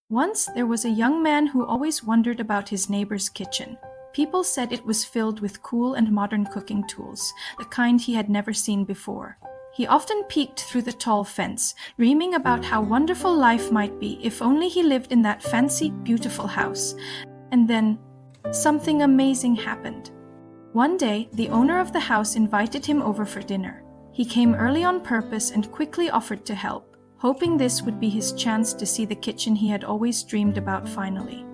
Once there was a young man who always wondered about his neighbor's kitchen. People said it was filled with cool and modern cooking tools, the kind he had never seen before. He often peeked through the tall fence, dreaming about how wonderful life might be if only he lived in that fancy, beautiful house. And then, something amazing happened. One day, the owner of the house invited him over for dinner. He came early on purpose and quickly offered to help, hoping this would be his chance to see the kitchen he had always dreamed about finally.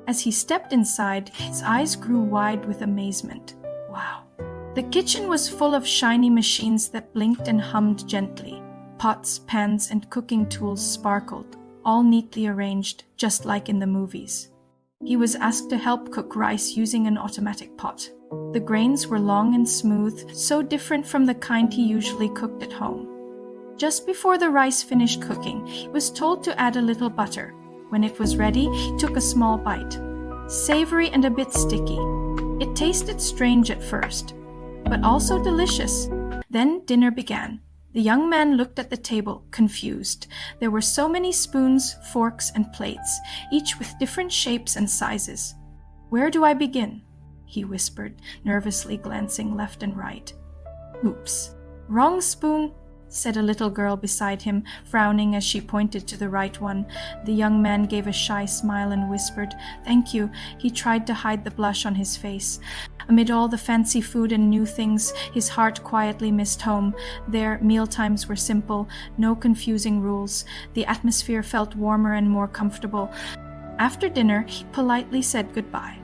As he stepped inside, his eyes grew wide with amazement. Wow! The kitchen was full of shiny machines that blinked and hummed gently. Pots, pans, and cooking tools sparkled, all neatly arranged, just like in the movies. He was asked to help cook rice using an automatic pot. The grains were long and smooth, so different from the kind he usually cooked at home. Just before the rice finished cooking, he was told to add a little butter. When it was ready, he took a small bite. Savory and a bit sticky. It tasted strange at first, but also delicious. Then dinner began. The young man looked at the table, confused. There were so many spoons, forks, and plates, each with different shapes and sizes. "Where do I begin?" he whispered, nervously glancing left and right. "Oops. Wrong spoon," said a little girl beside him, frowning as she pointed to the right one. The young man gave a shy smile and whispered, "Thank you." He tried to hide the blush on his face. Amid all the fancy food and new things, his heart quietly missed home. Their mealtimes were simple, no confusing rules. The atmosphere felt warmer and more comfortable. After dinner, he politely said goodbye,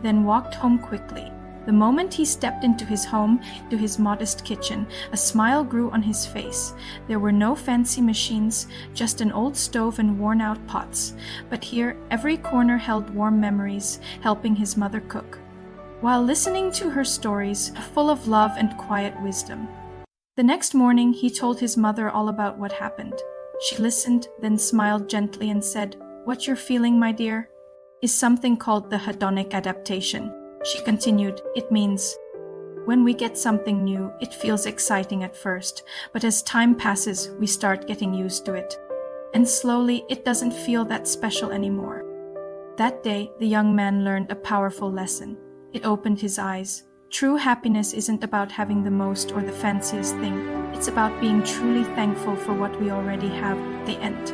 then walked home quickly. The moment he stepped into his home, to his modest kitchen, a smile grew on his face. There were no fancy machines, just an old stove and worn-out pots. But here, every corner held warm memories, helping his mother cook, while listening to her stories, full of love and quiet wisdom. The next morning, he told his mother all about what happened. She listened, then smiled gently and said, "What you're feeling, my dear, is something called the Hedonic Adaptation." She continued, "It means, when we get something new, it feels exciting at first, but as time passes, we start getting used to it. And slowly, it doesn't feel that special anymore." That day, the young man learned a powerful lesson. It opened his eyes. True happiness isn't about having the most or the fanciest thing. It's about being truly thankful for what we already have. The end.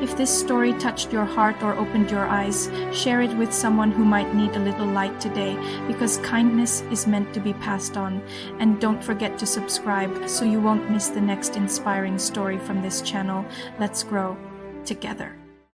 If this story touched your heart or opened your eyes, share it with someone who might need a little light today, because kindness is meant to be passed on. And don't forget to subscribe so you won't miss the next inspiring story from this channel. Let's grow together.